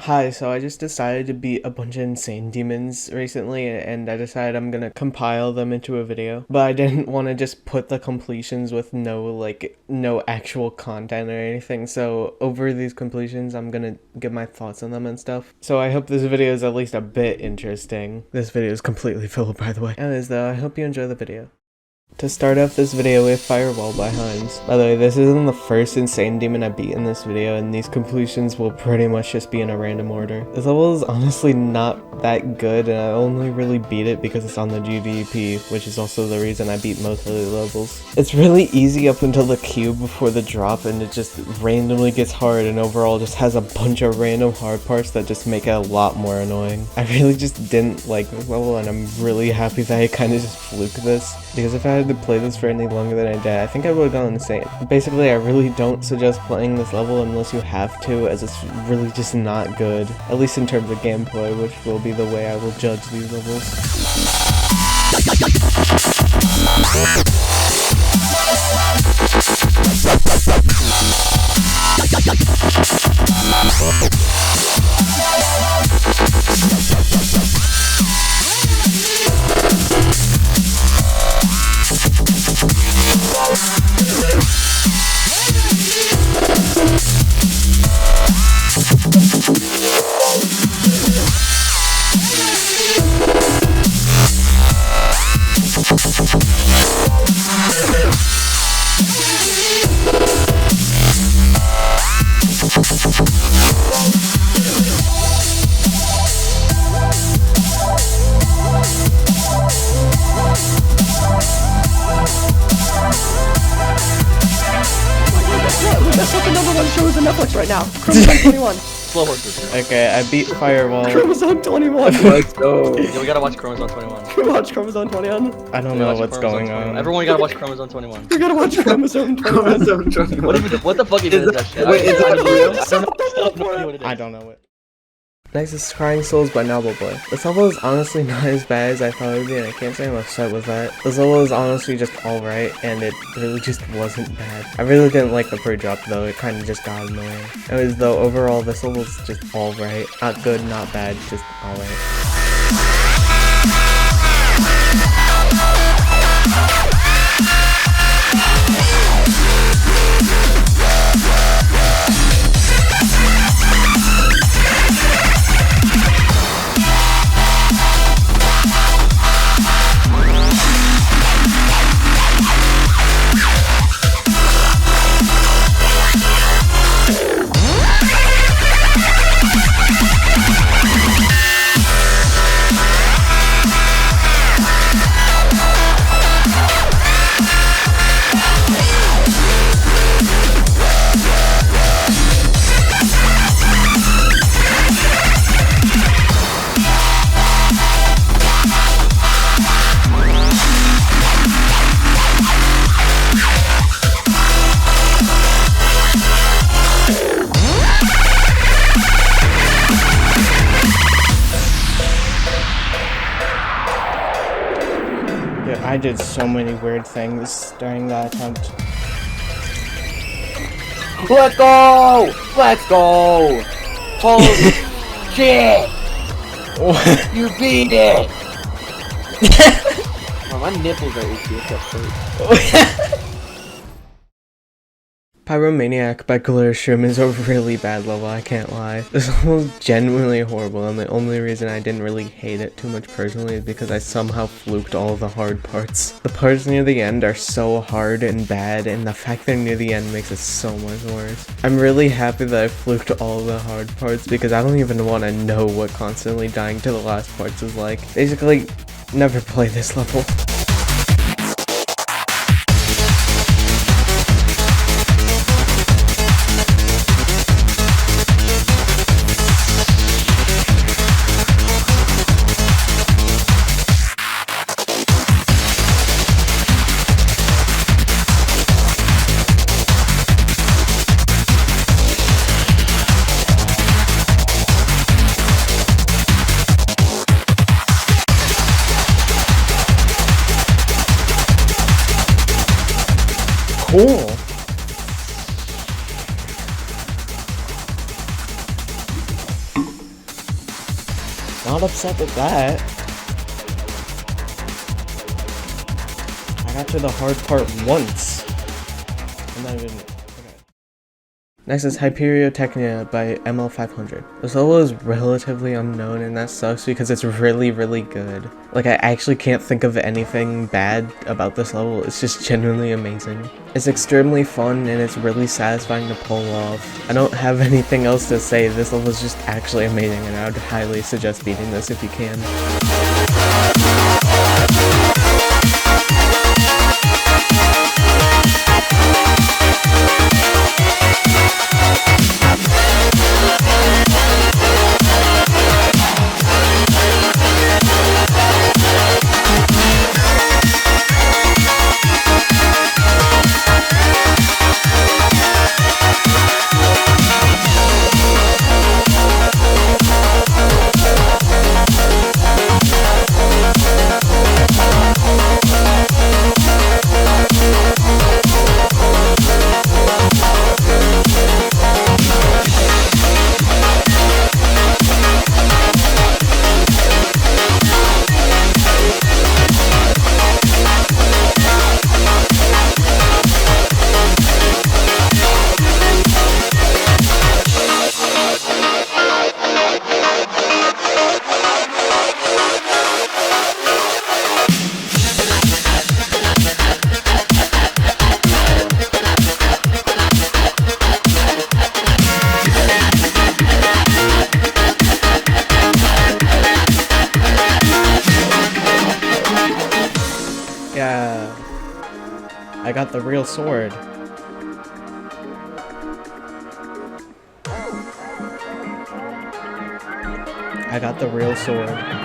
Hi, so I just decided to beat a bunch of insane demons recently, and I decided I'm gonna compile them into a video. But I didn't want to just put the completions with no actual content or anything, so over these completions I'm gonna give my thoughts on them and stuff. So I hope this video is at least a bit interesting. This video is completely filled, by the way. Anyways though, I hope you enjoy the video. To start off this video with Firewall by Hinds. By the way, this isn't the first insane demon I beat in this video, and these completions will pretty much just be in a random order. This level is honestly not that good, and I only really beat it because it's on the GDP, which is also the reason I beat most of the levels. It's really easy up until the cube before the drop, and it just randomly gets hard, and overall just has a bunch of random hard parts that just make it a lot more annoying. I really just didn't like this level, and I'm really happy that I kind of just fluked this, because if I had to play this for any longer than I did, I think I would have gone insane. Basically, I really don't suggest playing this level unless you have to, as it's really just not good, at least in terms of gameplay, which will be the way I will judge these levels. That's what the #1 show is on Netflix right now. Chromosome 21. Slow horses. Okay, I beat Firewall. Chromosome 21. Let's go. Yeah, we gotta watch Chromosome 21. Can we watch Chromosome 21? I don't know what's going on. Everyone gotta watch Chromosome 21. We gotta watch Chromosome 21. What the fuck even is that shit? Wait, is that real? I don't know it. Next is Crying Souls by Noble Boy. This level is honestly not as bad as I thought it would be, and I can't say I'm upset with that. This level is honestly just alright, and it really just wasn't bad. I really didn't like the pre-drop though, it kinda just got annoying. Anyways though, overall this level is just alright. Not good, not bad, just alright. I did so many weird things during that attempt. Let's go! Let's go! Holy shit! You beat it! Oh, my nipples are itchy. It's Pyromaniac by Shroom is a really bad level, I can't lie. This level is genuinely horrible, and the only reason I didn't really hate it too much personally is because I somehow fluked all of the hard parts. The parts near the end are so hard and bad, and the fact they're near the end makes it so much worse. I'm really happy that I fluked all the hard parts because I don't even want to know what constantly dying to the last parts is like. Basically, never play this level. Not upset with that. I got to the hard part once. I'm not even... Okay. Next is Hyperio Technia by ML500. This level is relatively unknown, and that sucks because it's really, really good. Like, I actually can't think of anything bad about this level. It's just genuinely amazing. It's extremely fun, and it's really satisfying to pull off. I don't have anything else to say. This level is just actually amazing, and I would highly suggest beating this if you can. Yeah, I got the real sword. I got the real sword.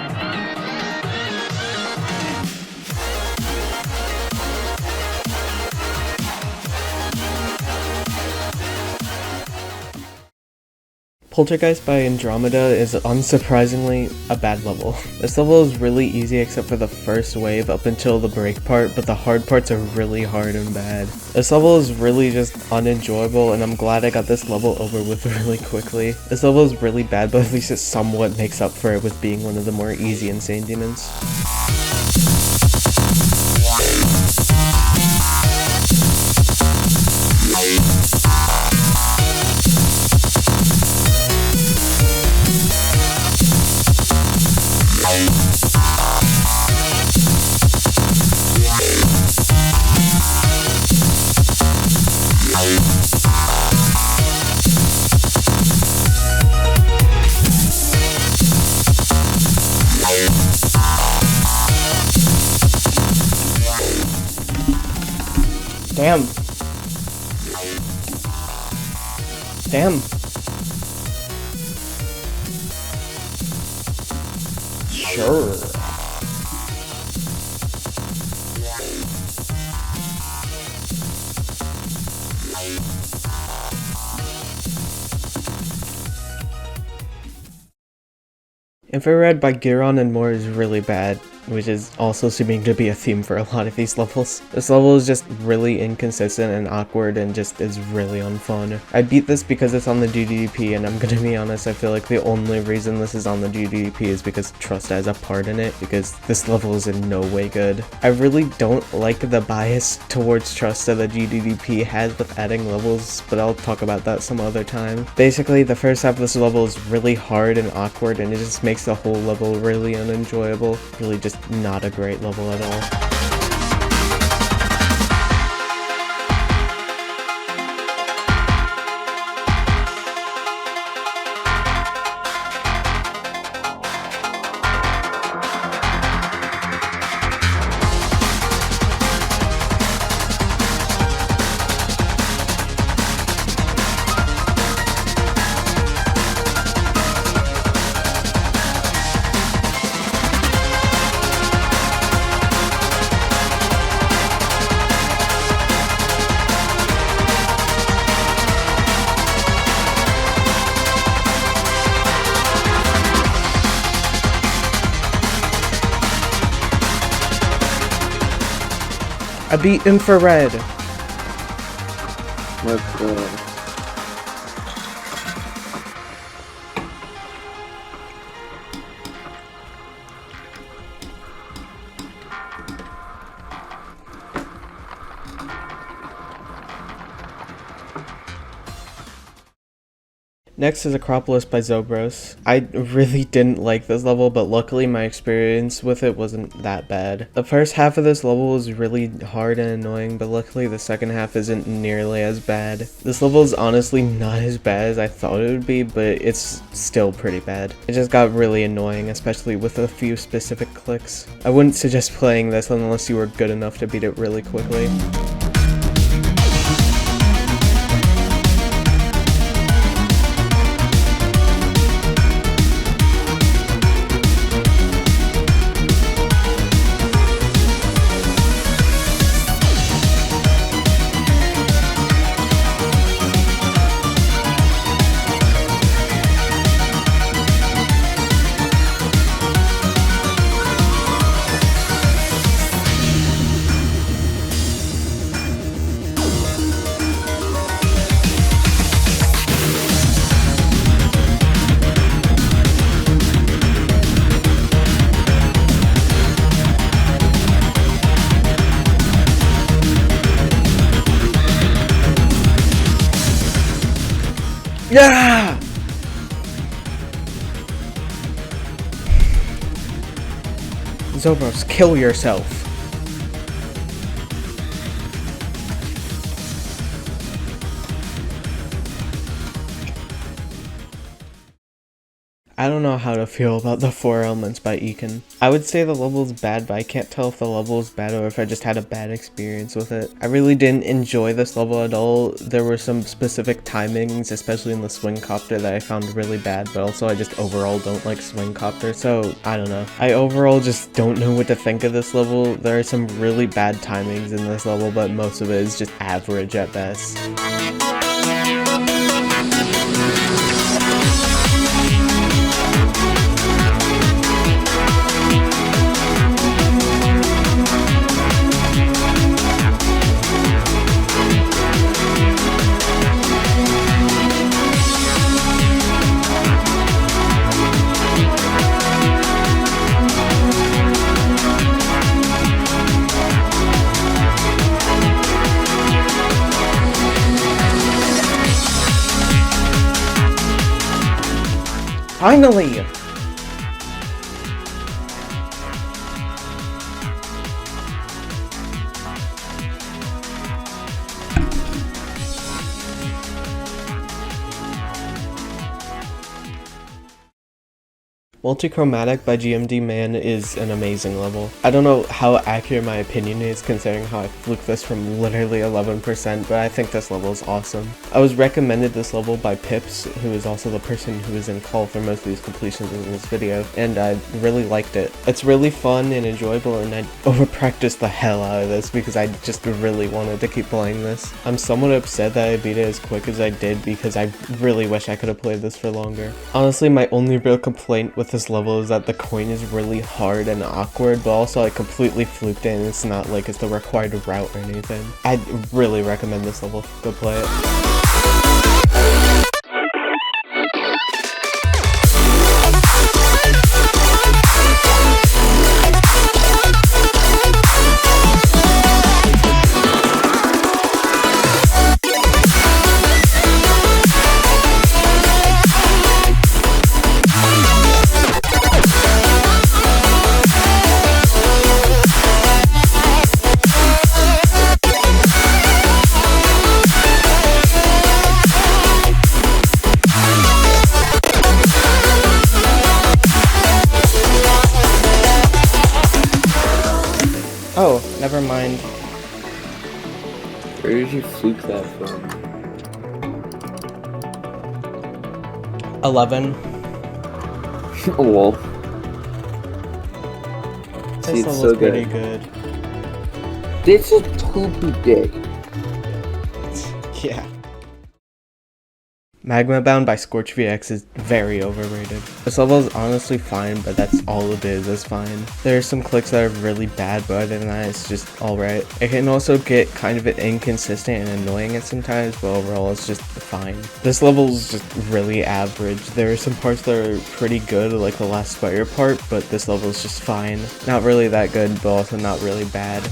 Poltergeist by Andromeda is unsurprisingly a bad level. This level is really easy except for the first wave up until the break part, but the hard parts are really hard and bad. This level is really just unenjoyable, and I'm glad I got this level over with really quickly. This level is really bad, but at least it somewhat makes up for it with being one of the more easy insane demons. Damn. Damn. Sure. Infrared by Giron and more is really bad, which is also seeming to be a theme for a lot of these levels. This level is just really inconsistent and awkward and just is really unfun. I beat this because it's on the DDP, and I'm gonna be honest, I feel like the only reason this is on the DDP is because Trust has a part in it, because this level is in no way good. I really don't like the bias towards Trust that the GDDP has with adding levels, but I'll talk about that some other time. Basically, the first half of this level is really hard and awkward, and it just makes the whole level really unenjoyable. Really just not a great level at all. I beat Infrared. Let's go. Next is Acropolis by Zobros. I really didn't like this level, but luckily my experience with it wasn't that bad. The first half of this level was really hard and annoying, but luckily the second half isn't nearly as bad. This level is honestly not as bad as I thought it would be, but it's still pretty bad. It just got really annoying, especially with a few specific clicks. I wouldn't suggest playing this unless you were good enough to beat it really quickly. Yeah! Zobros, kill yourself. I don't know how to feel about the 4 Elements by Ekin. I would say the level is bad, but I can't tell if the level is bad or if I just had a bad experience with it. I really didn't enjoy this level at all. There were some specific timings, especially in the swing copter, that I found really bad, but also I just overall don't like swing copter, so I don't know. I overall just don't know what to think of this level. There are some really bad timings in this level, but most of it is just average at best. Finally! MultiChromatic by GMD Man is an amazing level. I don't know how accurate my opinion is considering how I fluked this from literally 11%, but I think this level is awesome. I was recommended this level by Pips, who is also the person who is in call for most of these completions in this video, and I really liked it. It's really fun and enjoyable, and I overpracticed the hell out of this because I just really wanted to keep playing this. I'm somewhat upset that I beat it as quick as I did because I really wish I could have played this for longer. Honestly, my only real complaint with this level is that the coin is really hard and awkward, but also I completely fluked it and it's not like it's the required route or anything. I'd really recommend this level. Go play it. Oh, never mind. Where did you fluke that from? 11. Oh, well. This See, it's level's so pretty good. good. This is poopy day. Yeah. Magma Bound by ScorchVX is very overrated. This level is honestly fine, but that's all it is fine. There are some clicks that are really bad, but other than that, it's just alright. It can also get kind of inconsistent and annoying at sometimes, but overall it's just fine. This level is just really average. There are some parts that are pretty good, like the last spider part, but this level is just fine. Not really that good, but also not really bad.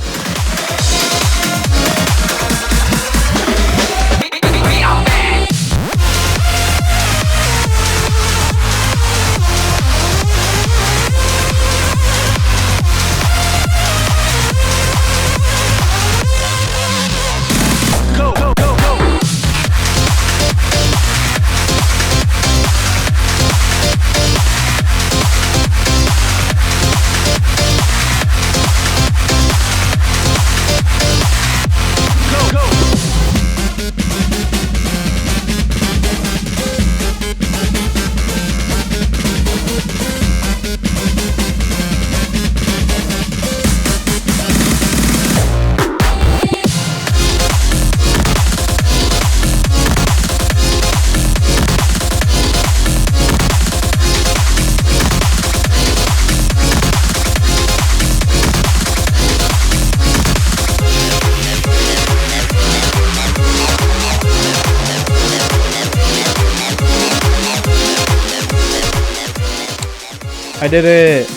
I did it!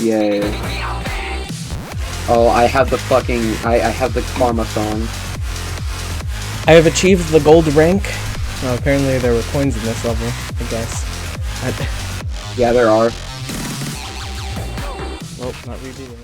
Yay. Oh, I have the fucking... I have the karma song. I have achieved the gold rank. Oh, apparently there were coins in this level, I guess. Yeah, there are. Nope, not repeating it.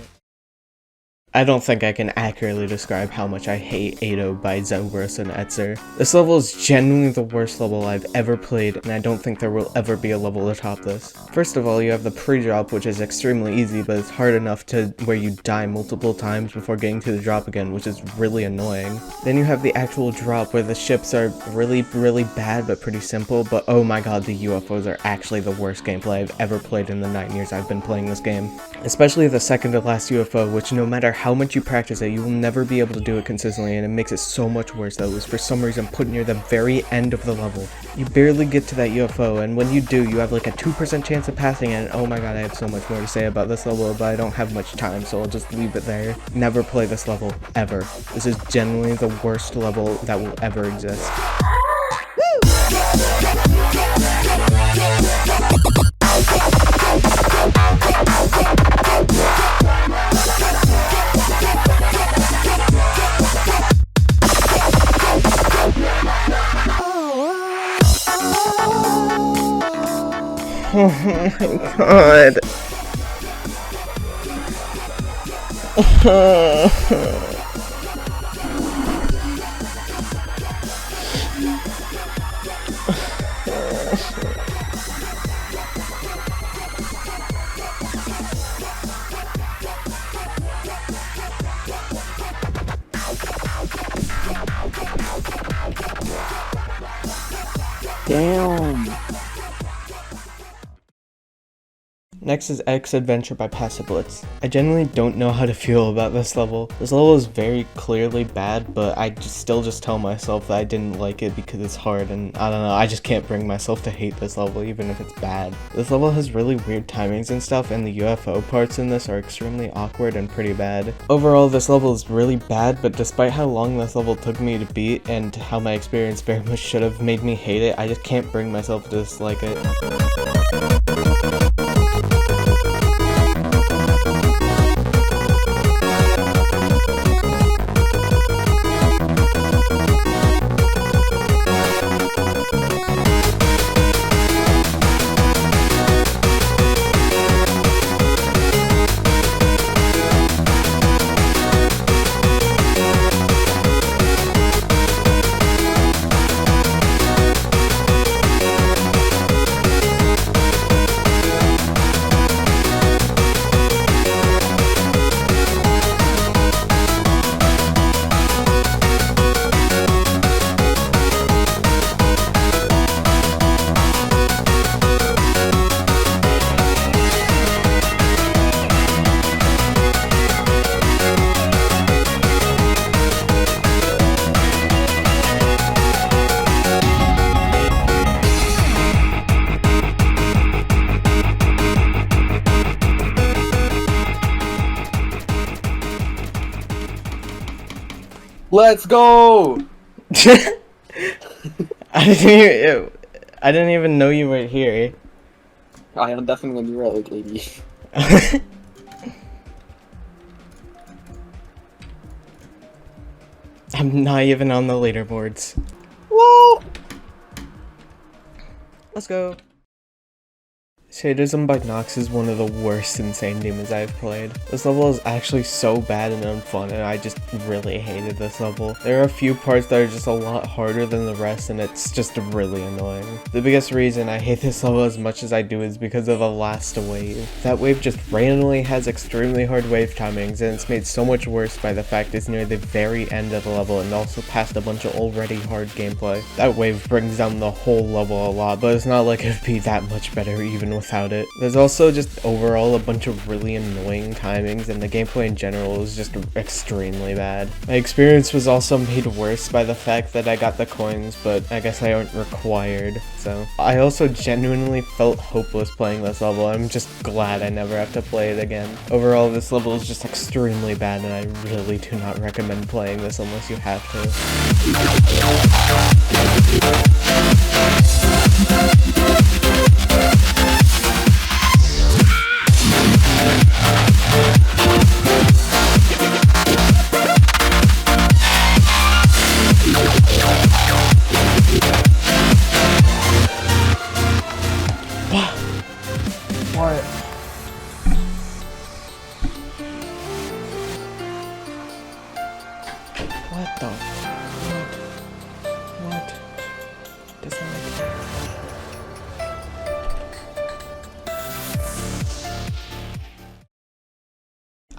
I don't think I can accurately describe how much I hate Ado by Zogros and Etzer. This level is genuinely the worst level I've ever played, and I don't think there will ever be a level to top this. First of all, you have the pre-drop, which is extremely easy, but it's hard enough to where you die multiple times before getting to the drop again, which is really annoying. Then you have the actual drop, where the ships are really bad, but pretty simple, but oh my god, the UFOs are actually the worst gameplay I've ever played in the 9 years I've been playing this game. Especially the second to last UFO, which no matter how much you practice it, you will never be able to do it consistently, and it makes it so much worse that it was for some reason put near the very end of the level. You barely get to that UFO, and when you do, you have like a 2% chance of passing it, and oh my god, I have so much more to say about this level, but I don't have much time, so I'll just leave it there. Never play this level, ever. This is genuinely the worst level that will ever exist. Oh my god. Damn. Next is X Adventure by Blitz. I genuinely don't know how to feel about this level. This level is very clearly bad, but I still tell myself that I didn't like it because it's hard, and I don't know, I just can't bring myself to hate this level even if it's bad. This level has really weird timings and stuff, and the UFO parts in this are extremely awkward and pretty bad. Overall, this level is really bad, but despite how long this level took me to beat and how my experience very much should have made me hate it, I just can't bring myself to dislike it. Let's go! I didn't even know you were here. I am definitely gonna be right, lady. I'm not even on the leaderboards. Whoa! Let's go. Sadism by Nox is one of the worst insane demons I've played. This level is actually so bad and unfun, and I just really hated this level. There are a few parts that are just a lot harder than the rest, and it's just really annoying. The biggest reason I hate this level as much as I do is because of the last wave. That wave just randomly has extremely hard wave timings, and it's made so much worse by the fact it's near the very end of the level and also past a bunch of already hard gameplay. That wave brings down the whole level a lot, but it's not like it'd be that much better even without it. There's also just overall a bunch of really annoying timings, and the gameplay in general is just extremely bad. My experience was also made worse by the fact that I got the coins, but I guess I aren't required, so. I also genuinely felt hopeless playing this level. I'm just glad I never have to play it again. Overall, this level is just extremely bad, and I really do not recommend playing this unless you have to.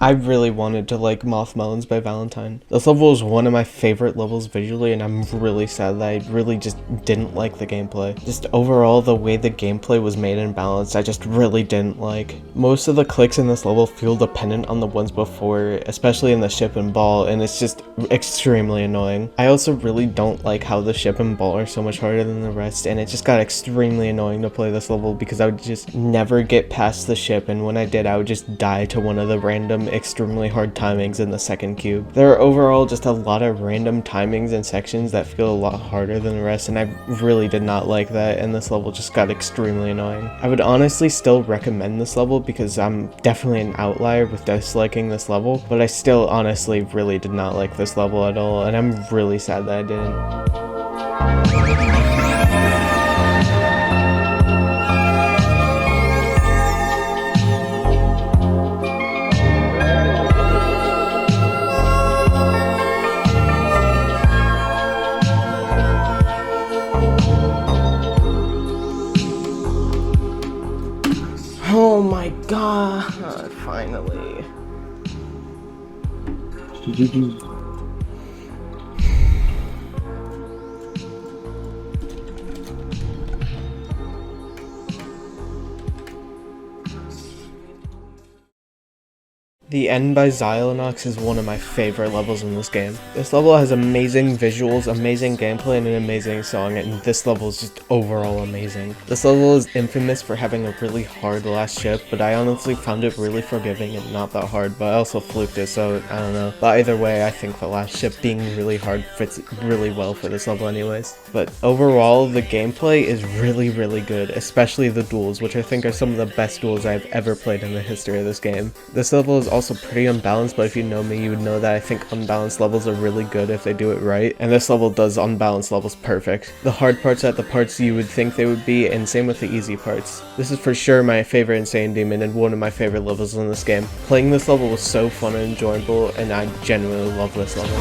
I really wanted to like MOTHMELONS by Valentine. This level is one of my favorite levels visually, and I'm really sad that I really just didn't like the gameplay. Just overall, the way the gameplay was made and balanced, I just really didn't like. Most of the clicks in this level feel dependent on the ones before, especially in the ship and ball, and it's just extremely annoying. I also really don't like how the ship and ball are so much harder than the rest, and it just got extremely annoying to play this level because I would just never get past the ship, and when I did, I would just die to one of the random extremely hard timings in the second cube. There are overall just a lot of random timings and sections that feel a lot harder than the rest, and I really did not like that, and this level just got extremely annoying. I would honestly still recommend this level because I'm definitely an outlier with disliking this level, but I still honestly really did not like this level at all, and I'm really sad that I didn't. Oh my god, finally. The End by Xylonox is one of my favorite levels in this game. This level has amazing visuals, amazing gameplay, and an amazing song, and this level is just overall amazing. This level is infamous for having a really hard last ship, but I honestly found it really forgiving and not that hard, but I also fluked it, so I don't know. But either way, I think the last ship being really hard fits really well for this level anyways. But overall, the gameplay is really good, especially the duels, which I think are some of the best duels I've ever played in the history of this game. This level is also pretty unbalanced, but if you know me, you would know that I think unbalanced levels are really good if they do it right, and this level does unbalanced levels perfect. The hard parts are the parts you would think they would be, and same with the easy parts. This is for sure my favorite Insane Demon and one of my favorite levels in this game. Playing this level was so fun and enjoyable, and I genuinely love this level.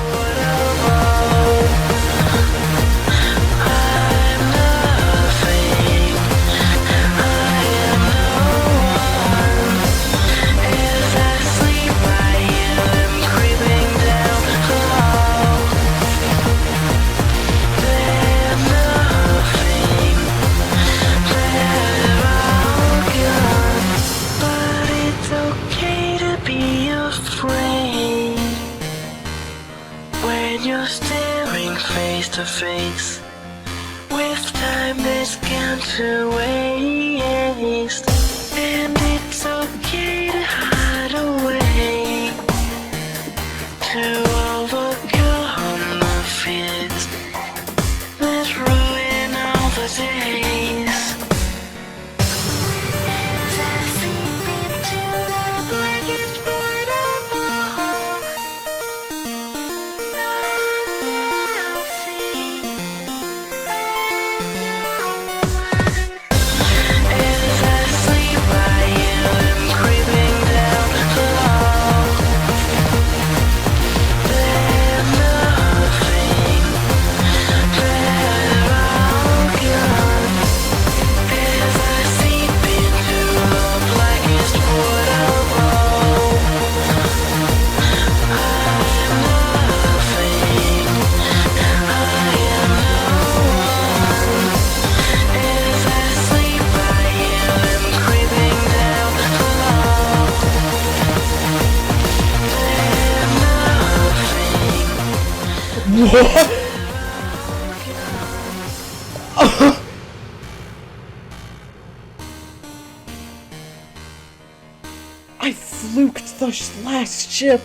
Face with time that's gone to waste, and it's okay to hide away to overcome the fears that ruin all the days. I sleep into the blackest part of all. What? I fluked the last ship!